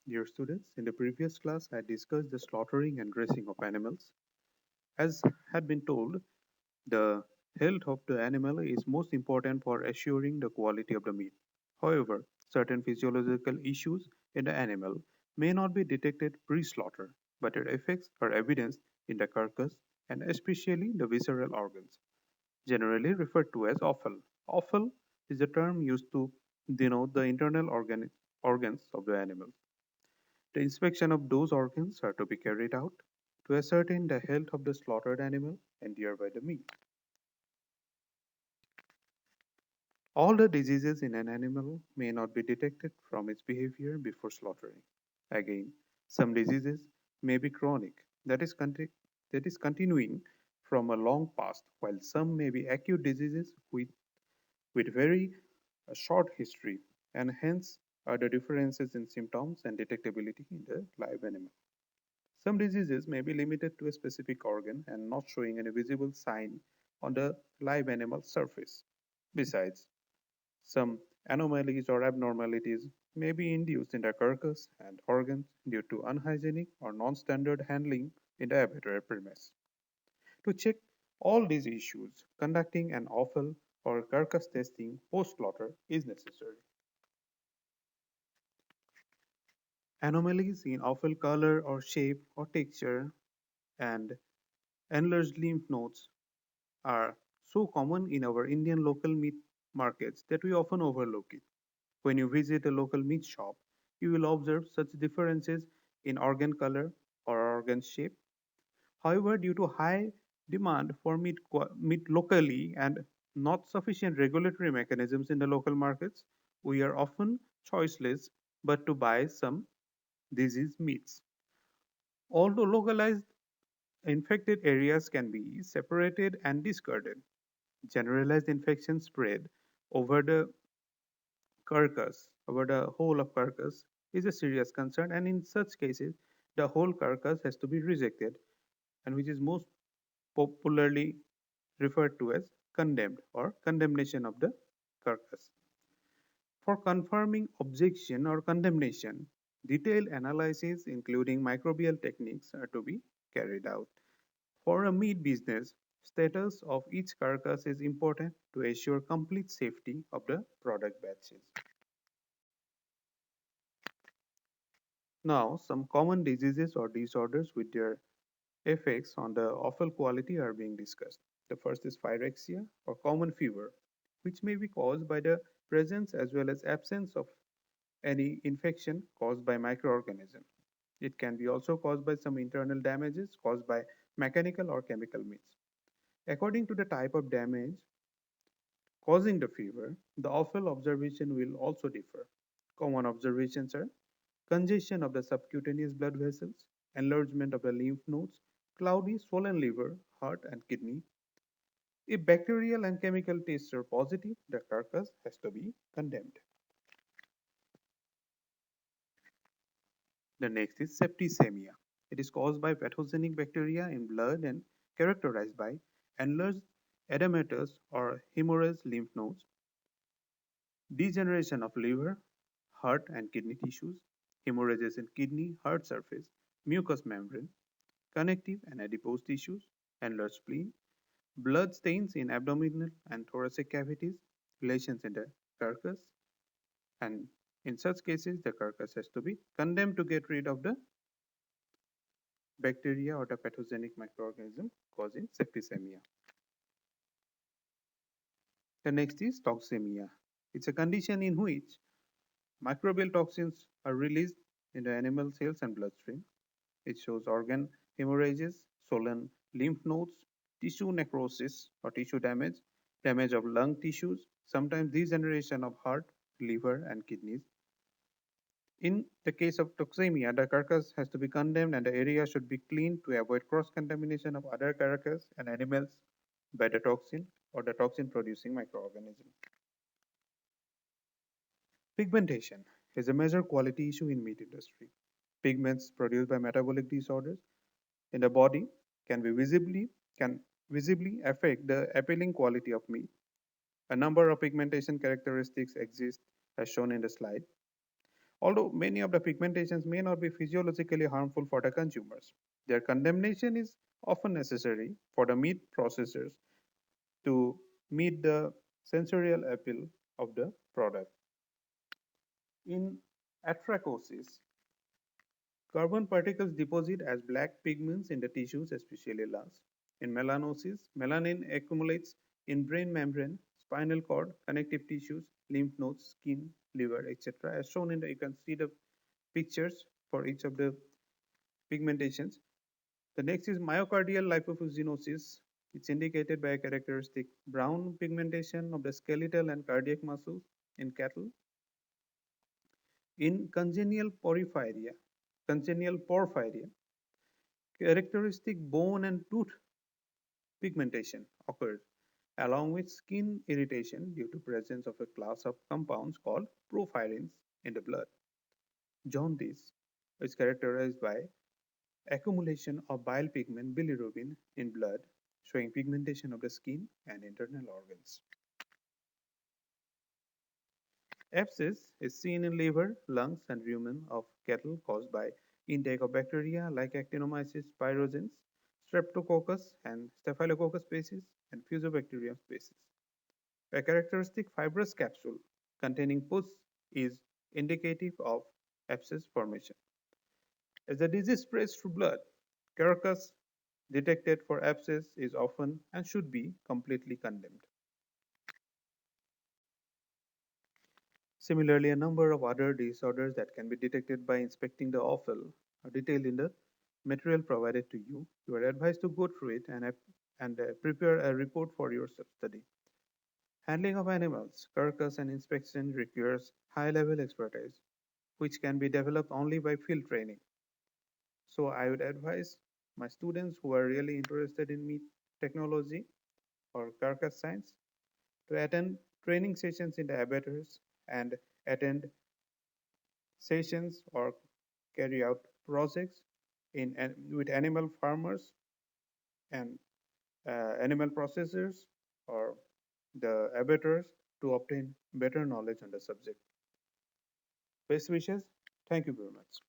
Dear students, in the previous class I discussed the slaughtering and dressing of animals. As had been told, the health of the animal is most important for assuring the quality of the meat. However, certain physiological issues in the animal may not be detected pre-slaughter, but their effects are evidenced in the carcass and especially the visceral organs, generally referred to as offal. Offal is a term used to denote the internal organs of the animal. The inspection of those organs are to be carried out to ascertain the health of the slaughtered animal and thereby the meat. All the diseases in an animal may not be detected from its behavior before slaughtering. Again, some diseases may be chronic, that is continuing from a long past, while some may be acute diseases with very short history, and hence are the differences in symptoms and detectability in the live animal. Some diseases may be limited to a specific organ and not showing any visible sign on the live animal surface. Besides, some anomalies or abnormalities may be induced in the carcass and organs due to unhygienic or non-standard handling in the abattoir premise. To check all these issues, conducting an offal or carcass testing post-slaughter is necessary. Anomalies in offal color or shape or texture and enlarged lymph nodes are so common in our Indian local meat markets that we often overlook it. When you visit a local meat shop, you will observe such differences in organ color or organ shape. However, due to high demand for meat locally and not sufficient regulatory mechanisms in the local markets, we are often choiceless but to buy some diseased meats. Although localized infected areas can be separated and discarded, generalized infection spread over the over the whole of carcass is a serious concern, and in such cases, the whole carcass has to be rejected, and which is most popularly referred to as condemned or condemnation of the carcass. For confirming objection or condemnation, detailed analysis including microbial techniques are to be carried out. For a meat business, status of each carcass is important to assure complete safety of the product batches. Now, some common diseases or disorders with their effects on the offal quality are being discussed. The first is pyrexia or common fever, which may be caused by the presence as well as absence of any infection caused by microorganisms. It can be also caused by some internal damages caused by mechanical or chemical means. According to the type of damage causing the fever, the offal observation will also differ. Common observations are congestion of the subcutaneous blood vessels, enlargement of the lymph nodes, cloudy swollen liver, heart, and kidney. If bacterial and chemical tests are positive, the carcass has to be condemned. The next is septicemia. It is caused by pathogenic bacteria in blood and characterized by enlarged edematous or hemorrhage lymph nodes, degeneration of liver, heart, and kidney tissues, hemorrhages in kidney, heart surface, mucous membrane, connective and adipose tissues, enlarged spleen, blood stains in abdominal and thoracic cavities, lesions in the carcass, and in such cases, the carcass has to be condemned to get rid of the bacteria or the pathogenic microorganism causing septicemia. The next is toxemia. It's a condition in which microbial toxins are released in the animal cells and bloodstream. It shows organ hemorrhages, swollen lymph nodes, tissue necrosis or tissue damage, damage of lung tissues, sometimes degeneration of heart, liver, and kidneys. In the case of toxemia, the carcass has to be condemned and the area should be cleaned to avoid cross-contamination of other carcass and animals by the toxin or the toxin-producing microorganism. Pigmentation is a major quality issue in meat industry. Pigments produced by metabolic disorders in the body can be can visibly affect the appealing quality of meat. A number of pigmentation characteristics exist as shown in the slide. Although many of the pigmentations may not be physiologically harmful for the consumers, their condemnation is often necessary for the meat processors to meet the sensorial appeal of the product. In atrachosis, carbon particles deposit as black pigments in the tissues, especially lungs. In melanosis, melanin accumulates in brain membrane, spinal cord, connective tissues, lymph nodes, skin, liver, etc. As shown in the, you can see the pictures for each of the pigmentations. The next is myocardial lipofuscinosis. It's indicated by a characteristic brown pigmentation of the skeletal and cardiac muscles in cattle. In congenial porphyria, characteristic bone and tooth pigmentation occurs, along with skin irritation due to presence of a class of compounds called porphyrins in the blood. Jaundice is characterized by accumulation of bile pigment bilirubin in blood, showing pigmentation of the skin and internal organs. Abscess is seen in liver, lungs, and rumen of cattle caused by intake of bacteria like Actinomyces spirogens, Streptococcus and Staphylococcus species, and Fusobacterium species. A characteristic fibrous capsule containing pus is indicative of abscess formation. As the disease spreads through blood, carcass detected for abscess is often and should be completely condemned. Similarly, a number of other disorders that can be detected by inspecting the offal are detailed in the material provided to you. You are advised to go through it and prepare a report for your study. Handling of animals, carcass and inspection requires high-level expertise, which can be developed only by field training. So I would advise my students who are really interested in meat technology or carcass science to attend training sessions in the abattoirs and attend sessions or carry out projects with animal farmers and animal processors or the abattoirs to obtain better knowledge on the subject. Best wishes. Thank you very much.